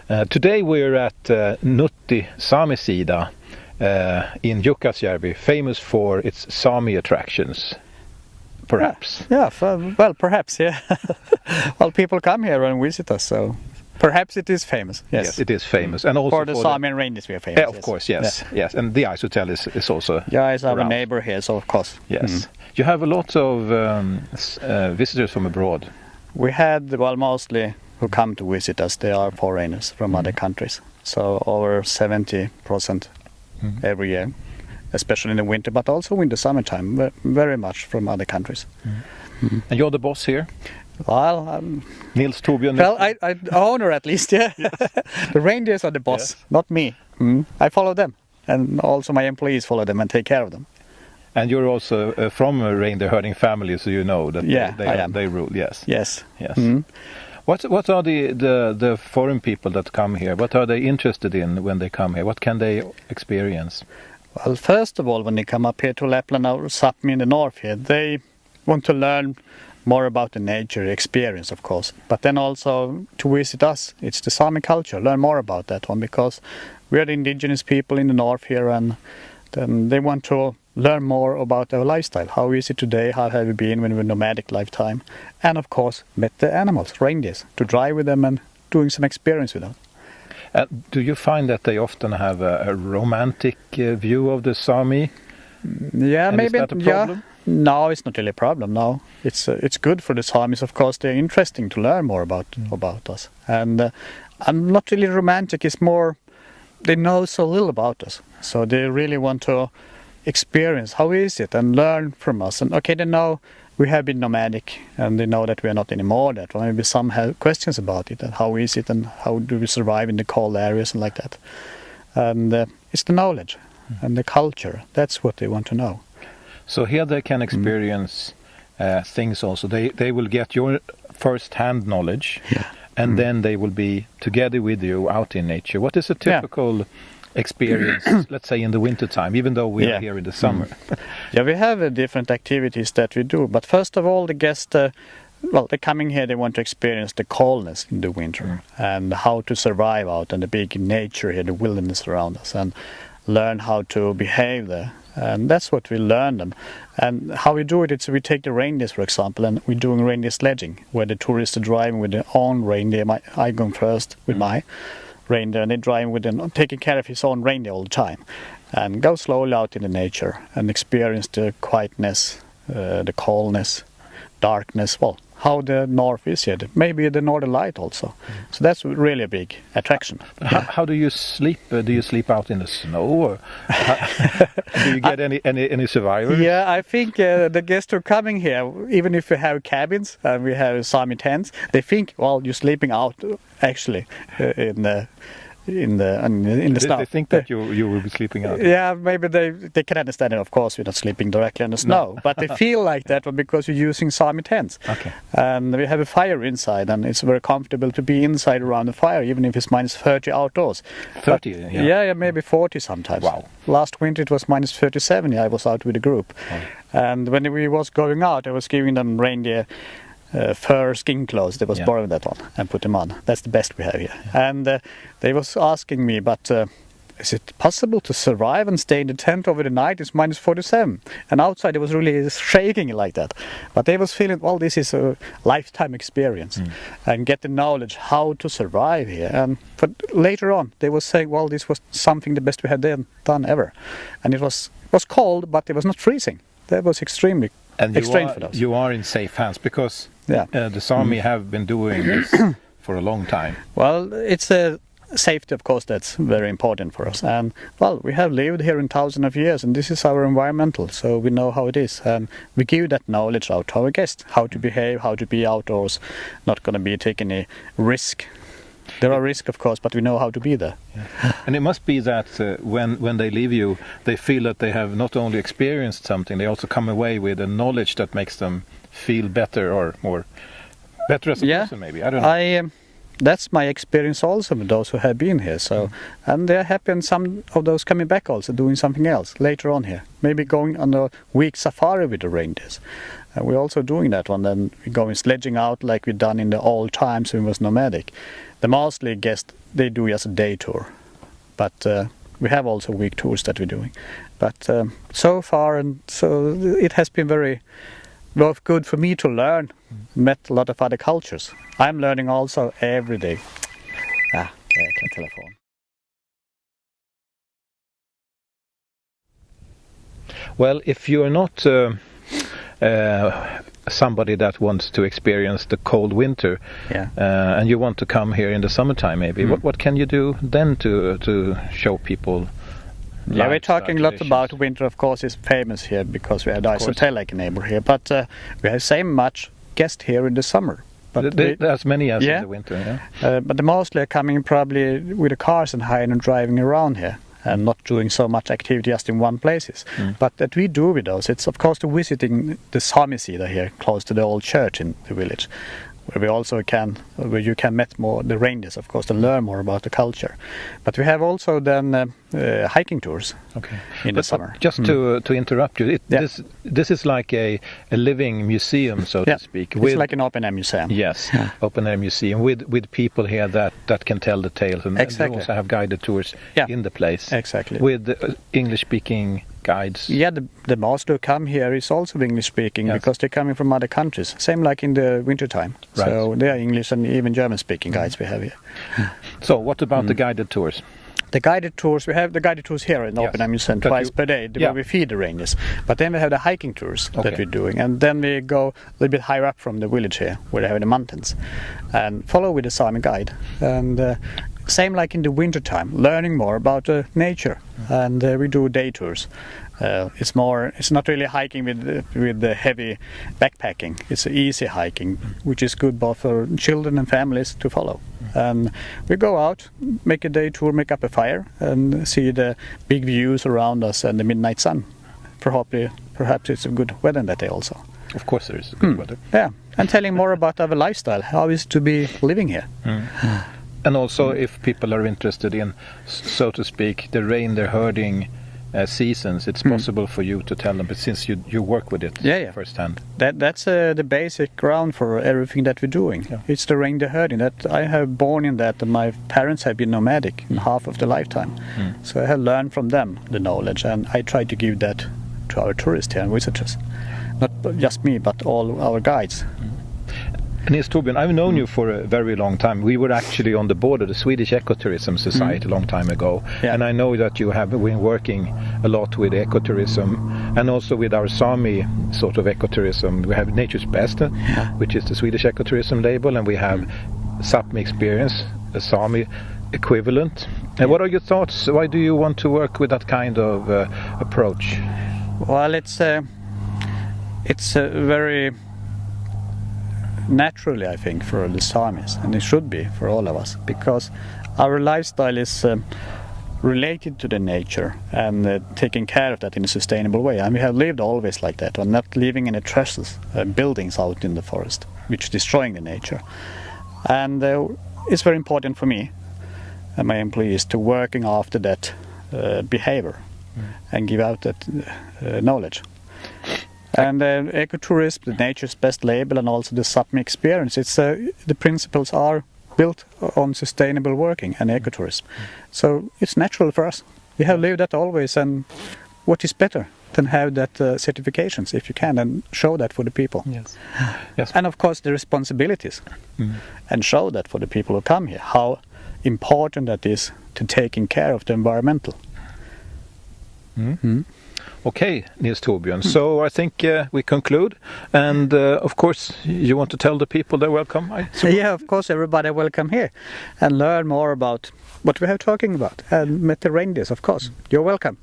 Today we're at Nutti Sámi Siida in Jukkasjärvi, famous for its Sámi attractions, perhaps. Yeah, perhaps, yeah. Well, people come here and visit us, so perhaps it is famous. Yes, it is famous. And also for the Sámi and reindeers we are famous. Of course, yes. Yes. And the Icehotel is also Yeah, it's our around. neighbor here, so of course. Yes. You have a lot of visitors from abroad. We had, mostly who come to visit us, they are foreigners from other countries. So over 70% every year, especially in the winter, but also in the summertime, very much from other countries. And you're the boss here? Well, Nils Torbjörn Nutti. well, I owner at least, yeah. The reindeers are the boss, not me. I follow them, and also my employees follow them and take care of them. And you're also from a reindeer herding family, so you know that they rule. Yes. Yes. What are the foreign people that come here? What are they interested in when they come here? What can they experience? Well, first of all, when they come up here to Lapland or Sápmi in the north here, they want to learn more about the nature experience, of course. But then also to visit us, it's the Sámi culture, learn more about that one, because we are the indigenous people in the north here, and then they want to learn more about our lifestyle. How is it today? How have we been when we were nomadic lifetime? And of course, met the animals, reindeers, to drive with them and doing some experience with them. Do you find that they often have a romantic view of the Sámi? Yeah, and maybe. Is that a problem? No, it's not really a problem. No, it's good for the Sámis. Of course, they're interesting to learn more about us. And I'm not really romantic. It's more they know so little about us, so they really want to experience how is it and learn from us. And okay, they know we have been nomadic, and they know that we are not anymore that. Or maybe some have questions about it, and how is it, and how do we survive in the cold areas and like that. And it's the knowledge and the culture. That's what they want to know. So here they can experience things also. They will get your first-hand knowledge, and then they will be together with you out in nature. What is a typical experience, let's say in the winter time, even though we are here in the summer? We have different activities that we do. But first of all, the guests, they're coming here, they want to experience the coldness in the winter and how to survive out in the big nature here, the wilderness around us, and learn how to behave there. And that's what we learn them. And how we do it, it's we take the reindeers, for example, and we're doing reindeer sledging, where the tourists are driving with their own reindeer. I go first with my reindeer, and they drive with them, taking care of his own reindeer all the time, and go slowly out in the nature and experience the quietness, the coldness, darkness, how the north is here, maybe the northern light also. So that's really a big attraction. How do you sleep? Do you sleep out in the snow, or do you get any survivors? Yeah, I think the guests who are coming here, even if we have cabins and we have Sámi tents, they think, you're sleeping out actually in the snow. They think that you will be sleeping out. Yeah, maybe they can understand it. Of course, we're not sleeping directly on the snow, but they feel like that one because we're using Sámi tents. Okay. And we have a fire inside, and it's very comfortable to be inside around the fire, even if it's minus 30 outdoors. 30, yeah, maybe 40 sometimes. Wow. Last winter it was minus 37. I was out with a group, and when we was going out, I was giving them reindeer fur skin clothes. They was borrowing that one and put them on. That's the best we have here. And they was asking me, but is it possible to survive and stay in the tent over the night? It's minus 47. And outside it was really shaking like that. But they was feeling, this is a lifetime experience. And get the knowledge how to survive here. And but later on, they was saying, this was something the best we had done ever. And it was cold, but it was not freezing. That was extremely extreme for us. You are in safe hands, because the Sámi have been doing this for a long time. Well, it's a safety, of course, that's very important for us. And we have lived here in thousands of years, and this is our environmental, so we know how it is. And we give that knowledge out to our guests, how to behave, how to be outdoors, not going to be taking any risk. There are risks, of course, but we know how to be there. And it must be that when they leave you, they feel that they have not only experienced something, they also come away with a knowledge that makes them feel better, or more better as a person, maybe. I don't know. That's my experience also with those who have been here. So, and they're happy, and some of those coming back also doing something else later on here. Maybe going on a week safari with the reindeers. We're also doing that one. Then we're going sledging out like we've done in the old times when we was nomadic. the mostly guests, they do just a day tour, but we have also week tours that we're doing. But so far, and so it has been very both good for me to learn, met a lot of other cultures. I'm learning also every day. Telephone. Well, if you're not somebody that wants to experience the cold winter, and you want to come here in the summertime, maybe what can you do then to show people? Yeah, we're talking a lot about winter. Of course, is famous here because we have the Icehotel like a neighbor here, but we have same much guests here in the summer. But as many as in the winter. But the mostly are coming probably with the cars and hiring and driving around here, and not doing so much activity just in one places. But that we do with those, it's of course to visiting the Sámi here, close to the old church in the village, where we also where you can meet more the reindeers, of course, to learn more about the culture. But we have also done hiking tours in the summer. Just to interrupt you, this is like a living museum, so to speak. It's like an open-air museum. Yes, open-air museum with people here that can tell the tales, and we also have guided tours in the place. Exactly. With English-speaking guides. Yeah, the most who come here is also English-speaking because they're coming from other countries. Same like in the wintertime. Right. So they are English and even German-speaking guides we have here. So what about the guided tours? The guided tours, we have the guided tours here in the Open Air Museum twice per day, where we feed the reindeers. But then we have the hiking tours that we're doing. And then we go a little bit higher up from the village here, where they have the mountains, and follow with the Sámi guide. And same like in the wintertime, learning more about nature. And we do day tours. It's not really hiking with the heavy backpacking. It's easy hiking, which is good both for children and families to follow. And we go out, make a day tour, make up a fire, and see the big views around us and the midnight sun. Perhaps it's a good weather that day also. Of course there is good weather. Yeah, and telling more about our lifestyle, how is to be living here. And also if people are interested in, so to speak, the reindeer herding seasons, it's possible for you to tell them, but since you work with it firsthand. That's the basic ground for everything that we're doing. It's the reindeer herding. That I have born in that, and my parents have been nomadic in half of the lifetime. So I have learned from them the knowledge, and I try to give that to our tourists here and visitors. Not just me, but all our guides. Nils Torbjörn, I've known you for a very long time. We were actually on the board of the Swedish Ecotourism Society a long time ago. And I know that you have been working a lot with ecotourism and also with our Sámi sort of ecotourism. We have Nature's Best, which is the Swedish ecotourism label, and we have VisitSápmi Experience, a Sámi equivalent. And what are your thoughts? Why do you want to work with that kind of approach? Well, it's very naturally, I think, for the Sámis, and it should be for all of us, because our lifestyle is related to the nature and taking care of that in a sustainable way. And we have lived always like that, and not living in trusses, buildings out in the forest, which is destroying the nature. And it's very important for me and my employees to working after that behavior and give out that knowledge. And ecotourism, the Nature's Best label, and also the Sápmi Experience, the principles are built on sustainable working and ecotourism. So it's natural for us. We have lived that always, and what is better than have that certifications, if you can, and show that for the people. Yes. And of course the responsibilities, and show that for the people who come here, how important that is to taking care of the environmental. Okay, Nils Torbjörn. So I think we conclude, and of course you want to tell the people they're welcome. Yeah, of course, everybody welcome here and learn more about what we have talking about, and meet the reindeers. Of course, you're welcome.